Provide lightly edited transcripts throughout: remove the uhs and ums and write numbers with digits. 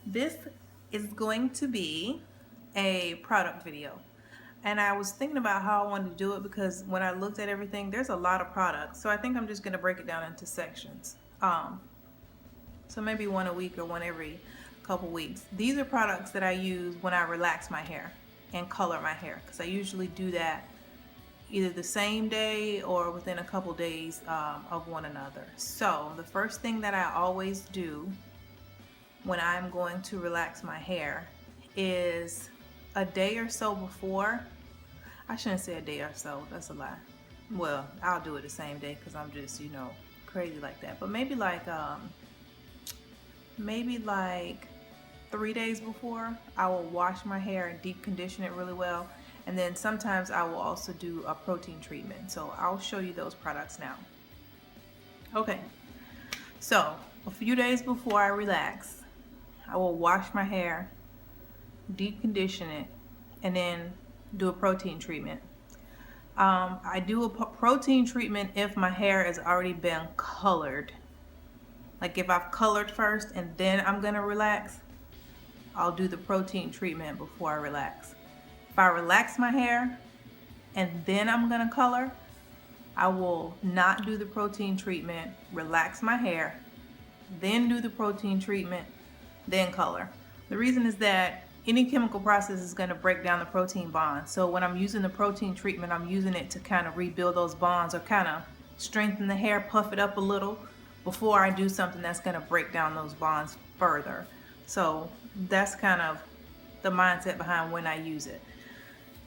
This is going to be a product video. And I was thinking about how I wanted to do it because when I looked at everything, there's a lot of products. So I think I'm just going to break it down into sections. So maybe one a week or one every couple weeks. These are products that I use when I relax my hair and color my hair, because I usually do that either the same day or within a couple days of one another. So the first thing that I always do when I'm going to relax my hair is a day or so before. I shouldn't say a day or so, that's a lie. Well, I'll do it the same day because I'm just, crazy like that. But maybe like 3 days before, I will wash my hair and deep condition it really well. And then sometimes I will also do a protein treatment. So I'll show you those products now. Okay, so a few days before I relax, I will wash my hair, deep condition it, and then do a protein treatment. I do a protein treatment if my hair has already been colored. Like if I've colored first and then I'm gonna relax, I'll do the protein treatment before I relax. If I relax my hair and then I'm gonna color, I will not do the protein treatment, relax my hair, then do the protein treatment, then color. The reason is that any chemical process is going to break down the protein bonds. So when I'm using the protein treatment, I'm using it to kind of rebuild those bonds or kind of strengthen the hair, puff it up a little before I do something that's going to break down those bonds further. So that's kind of the mindset behind when I use it.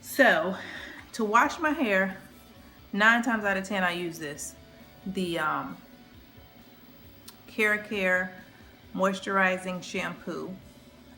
So to wash my hair, 9 times out of 10 I use this. The Kera Moisturizing Shampoo.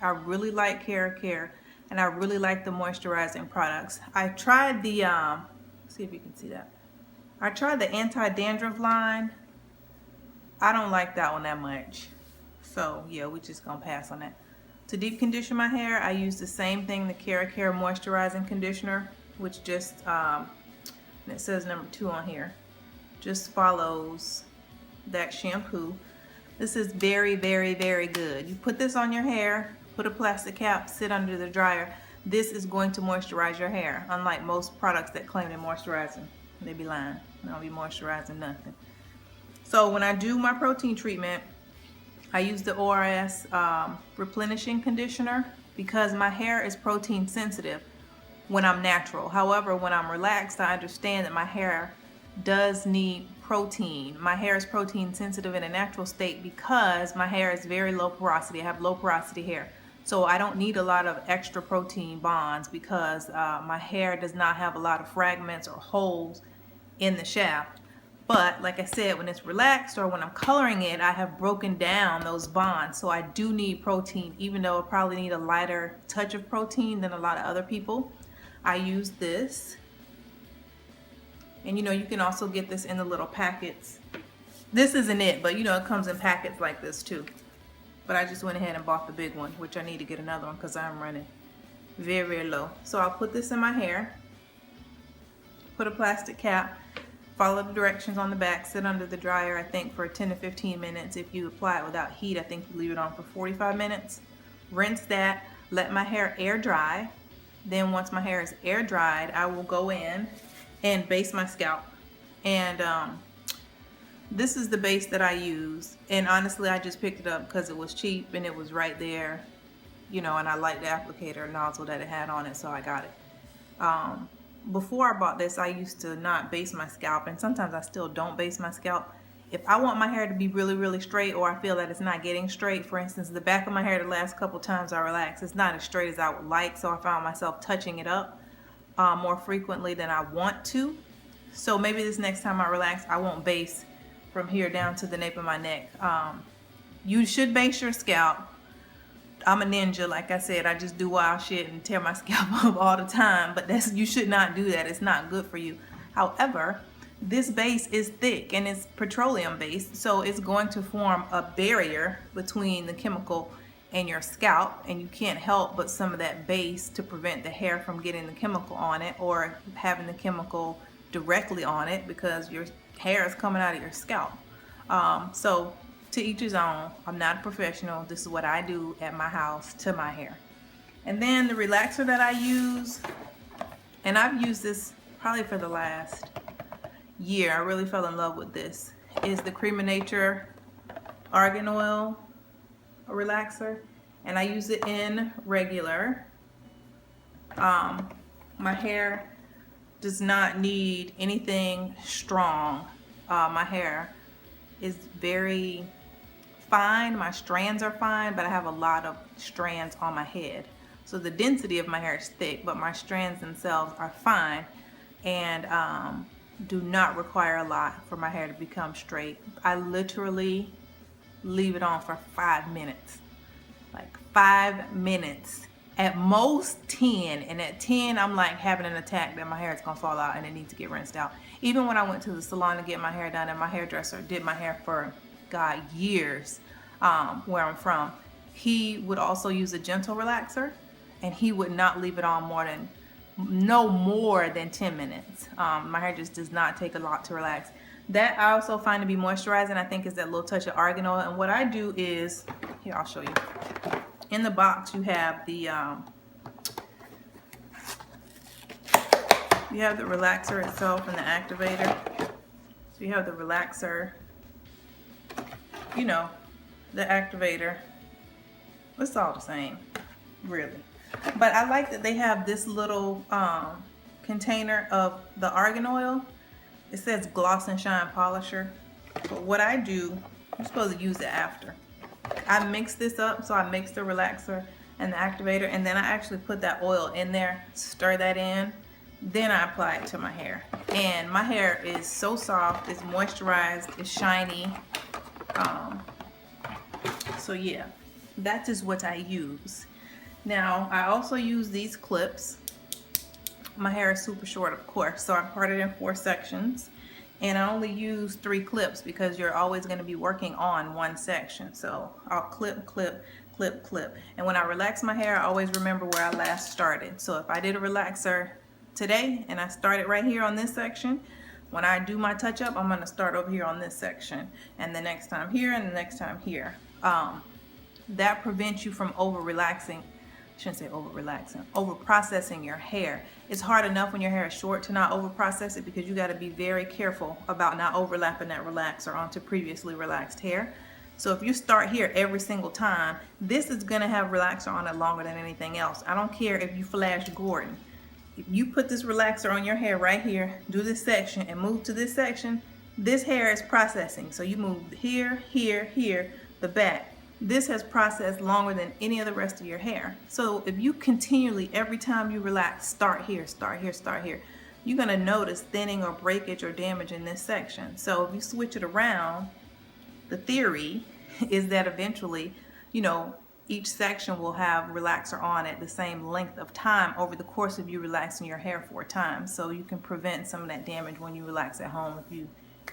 I really like Kera, and I really like the moisturizing products. I tried the, see if you can see that. I tried the anti-dandruff line. I don't like that one that much. So yeah, we're just gonna pass on that. To deep condition my hair, I use the same thing, the Kera Moisturizing Conditioner, which just, and it says number 2 on here, just follows that shampoo. This is very, very, very good. You put this on your hair, put a plastic cap, sit under the dryer. This is going to moisturize your hair, unlike most products that claim they're moisturizing. They be lying. They don't be moisturizing nothing. So when I do my protein treatment, I use the ORS Replenishing Conditioner because my hair is protein sensitive when I'm natural. However, when I'm relaxed, I understand that my hair does need protein. My hair is protein sensitive in a natural state because my hair is very low porosity. I have low porosity hair. So I don't need a lot of extra protein bonds because my hair does not have a lot of fragments or holes in the shaft. But like I said, when it's relaxed or when I'm coloring it, I have broken down those bonds. So I do need protein, even though I probably need a lighter touch of protein than a lot of other people. I use this. And you can also get this in the little packets. This isn't it, but it comes in packets like this too. But I just went ahead and bought the big one, which I need to get another one because I'm running very, very low. So I'll put this in my hair, put a plastic cap, follow the directions on the back, sit under the dryer, I think for 10 to 15 minutes. If you apply it without heat, I think you leave it on for 45 minutes. Rinse that, let my hair air dry. Then once my hair is air dried, I will go in and base my scalp. And this is the base that I use, and honestly I just picked it up because it was cheap and it was right there, and I liked the applicator nozzle that it had on it, so I got it. Before I bought this, I used to not base my scalp, and sometimes I still don't base my scalp. If I want my hair to be really, really straight, or I feel that it's not getting straight, for instance, the back of my hair the last couple times I relaxed, it's not as straight as I would like, so I found myself touching it up more frequently than I want to. So maybe this next time I relax, I won't base from here down to the nape of my neck. You should base your scalp. I'm a ninja, like I said. I just do wild shit and tear my scalp up all the time, but you should not do that. It's not good for you. However, this base is thick and it's petroleum based, so it's going to form a barrier between the chemical and your scalp, and you can't help but some of that base to prevent the hair from getting the chemical on it or having the chemical directly on it because your hair is coming out of your scalp. So to each his own. I'm not a professional. This is what I do at my house to my hair. And then the relaxer that I use, and I've used this probably for the last year, I really fell in love with this, is the Creme Argan Oil relaxer. And I use it in regular. My hair does not need anything strong. My hair is very fine. My strands are fine, but I have a lot of strands on my head. So the density of my hair is thick, but my strands themselves are fine and do not require a lot for my hair to become straight. I literally leave it on for 5 minutes. Like 5 minutes. At most 10, and at 10 I'm like having an attack that my hair is gonna fall out and it needs to get rinsed out. Even when I went to the salon to get my hair done, and my hairdresser did my hair for God years, where I'm from, he would also use a gentle relaxer, and he would not leave it on no more than 10 minutes. My hair just does not take a lot to relax. That I also find to be moisturizing. I think is that little touch of argan oil. And what I do is, here, I'll show you. In the box you have the relaxer itself and the activator. So you have the relaxer, you know, the activator. It's all the same, really. But I like that they have this little container of the argan oil. It says Gloss and Shine Polisher. But what I do, you're supposed to use it after. I mix this up, so I mix the relaxer and the activator, and then I actually put that oil in there, stir that in, then I apply it to my hair. And my hair is so soft, it's moisturized, it's shiny. So yeah, that is what I use. Now, I also use these clips. My hair is super short, of course, so I parted it in 4 sections. And I only use 3 clips because you're always going to be working on one section. So I'll clip, clip, clip, clip. And when I relax my hair, I always remember where I last started. So if I did a relaxer today and I started right here on this section, when I do my touch up, I'm going to start over here on this section. And the next time here, and the next time here. That prevents you from over-relaxing. I shouldn't say over-relaxing, over-processing your hair. It's hard enough when your hair is short to not over-process it, because you got to be very careful about not overlapping that relaxer onto previously relaxed hair. So if you start here every single time, this is going to have relaxer on it longer than anything else. I don't care if you Flash Gordon. If you put this relaxer on your hair right here, do this section, and move to this section, this hair is processing. So you move here, here, here, the back. This has processed longer than any of the rest of your hair. So if you continually, every time you relax, start here, start here, start here, you're going to notice thinning or breakage or damage in this section. So if you switch it around, the theory is that eventually, you know, each section will have relaxer on it the same length of time over the course of you relaxing your hair 4 times. So you can prevent some of that damage when you relax at home if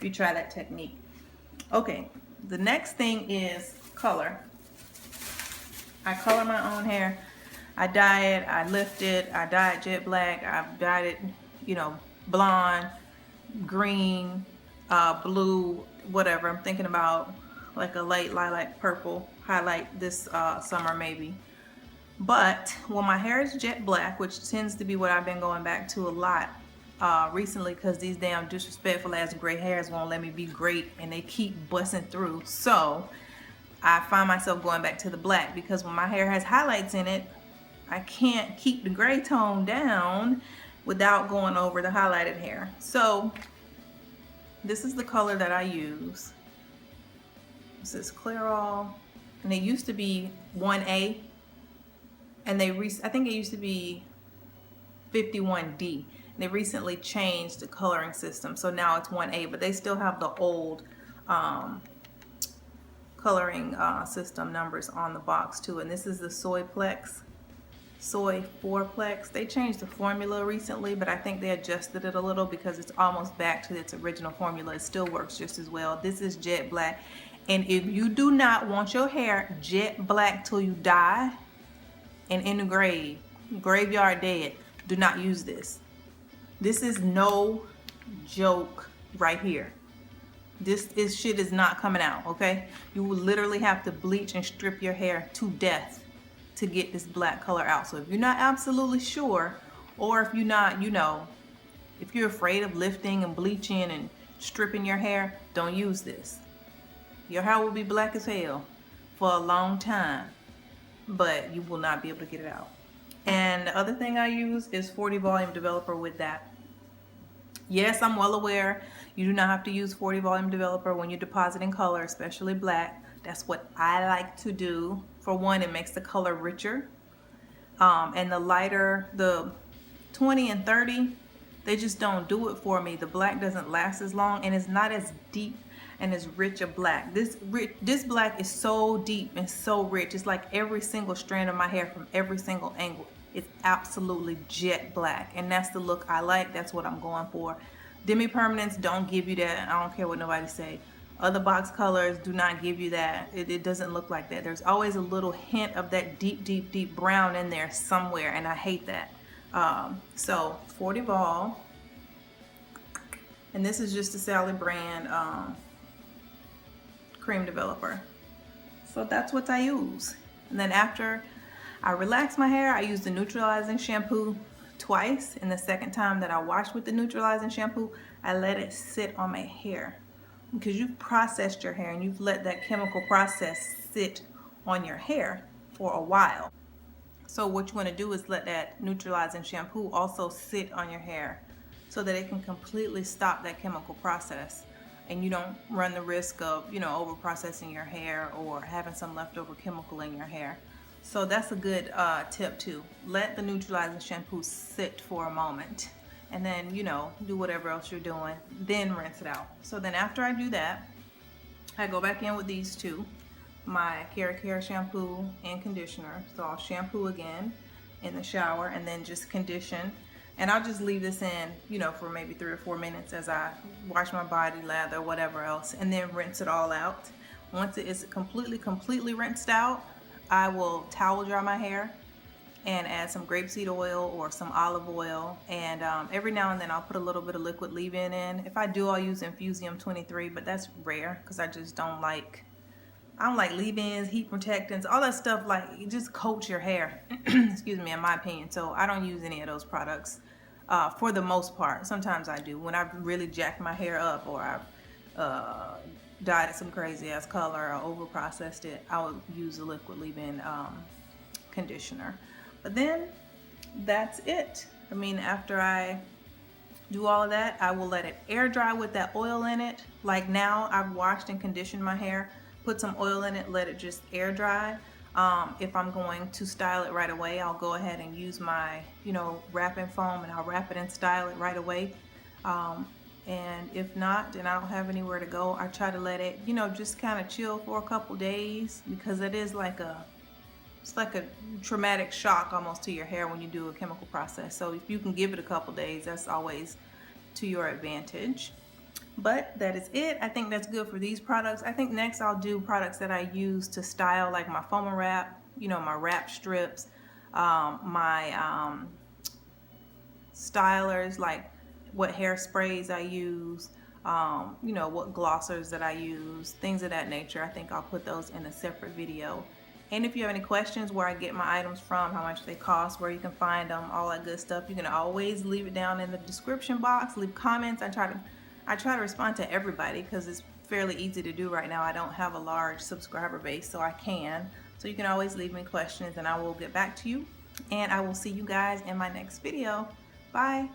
you try that technique. Okay, the next thing is color. I color my own hair. I dye it, I lift it, I dye it jet black, I've dyed it, you know, blonde, green, blue, whatever. I'm thinking about like a light lilac purple highlight this summer maybe. But when my hair is jet black, which tends to be what I've been going back to a lot recently, because these damn disrespectful ass gray hairs won't let me be great and they keep busting through. So I find myself going back to the black, because when my hair has highlights in it, I can't keep the gray tone down without going over the highlighted hair. So this is the color that I use. This is Clairol, and it used to be 1A, and I think it used to be 51D. They recently changed the coloring system, so now it's 1A, but they still have the old coloring system numbers on the box too. And this is the Soy4Plex. They changed the formula recently, but I think they adjusted it a little because it's almost back to its original formula. It still works just as well. This is jet black, and if you do not want your hair jet black till you die and in the graveyard dead, do not use this. This is no joke right here. This shit is not coming out, okay? You will literally have to bleach and strip your hair to death to get this black color out. So if you're not absolutely sure, or if you're not, you know, if you're afraid of lifting and bleaching and stripping your hair, don't use this. Your hair will be black as hell for a long time, but you will not be able to get it out. And the other thing I use is 40 volume developer with that. Yes, I'm well aware you do not have to use 40 volume developer when you're depositing color, especially black. That's what I like to do. For one, it makes the color richer. And the lighter, the 20 and 30, they just don't do it for me. The black doesn't last as long, and it's not as deep and as rich a black. This black is so deep and so rich. It's like every single strand of my hair from every single angle. It's absolutely jet black, and that's the look I like. That's what I'm going for. Demi-permanents don't give you that. I don't care what nobody say. Other box colors do not give you that. It doesn't look like that. There's always a little hint of that deep brown in there somewhere, and I hate that. So 40 vol, and this is just a Sally brand cream developer. So that's what I use. And then after I relax my hair, I use the neutralizing shampoo twice, and the second time that I wash with the neutralizing shampoo, I let it sit on my hair, because you've processed your hair and you've let that chemical process sit on your hair for a while. So what you want to do is let that neutralizing shampoo also sit on your hair so that it can completely stop that chemical process, and you don't run the risk of, you know, over processing your hair or having some leftover chemical in your hair. So that's a good tip too. Let the neutralizing shampoo sit for a moment, and then, you know, do whatever else you're doing, then rinse it out. So then after I do that, I go back in with these two, my Kera shampoo and conditioner. So I'll shampoo again in the shower and then just condition. And I'll just leave this in, you know, for maybe 3 or 4 minutes as I wash my body, lather, whatever else, and then rinse it all out. Once it is completely rinsed out, I will towel dry my hair and add some grapeseed oil or some olive oil, and every now and then I'll put a little bit of liquid leave-in in. If I do, I'll use Infusium 23, but that's rare because I just don't like leave-ins, heat protectants, all that stuff. Like, it just coats your hair excuse me, in my opinion. So I don't use any of those products for the most part. Sometimes I do when I've really jacked my hair up, or I've dyed it some crazy ass color or over processed it. I would use a liquid leave-in conditioner. But then that's it. I mean, after I do all of that, I will let it air dry with that oil in it. Like now, I've washed and conditioned my hair, put some oil in it, let it just air dry. If I'm going to style it right away, I'll go ahead and use my, you know, wrapping foam, and I'll wrap it and style it right away. And if not, then I don't have anywhere to go. I try to let it, you know, just kind of chill for a couple days, because it is like it's like a traumatic shock almost to your hair when you do a chemical process. So if you can give it a couple days, that's always to your advantage. But that is it. I think that's good for these products. I think next I'll do products that I use to style, like my foam wrap, you know, my wrap strips, my stylers, like what hairsprays I use, you know, what glossers that I use, things of that nature. I think I'll put those in a separate video. And if you have any questions, where I get my items from, how much they cost, where you can find them, all that good stuff, you can always leave it down in the description box. Leave comments. I try to respond to everybody because it's fairly easy to do right now. I don't have a large subscriber base, so I can. So you can always leave me questions and I will get back to you. And I will see you guys in my next video. Bye.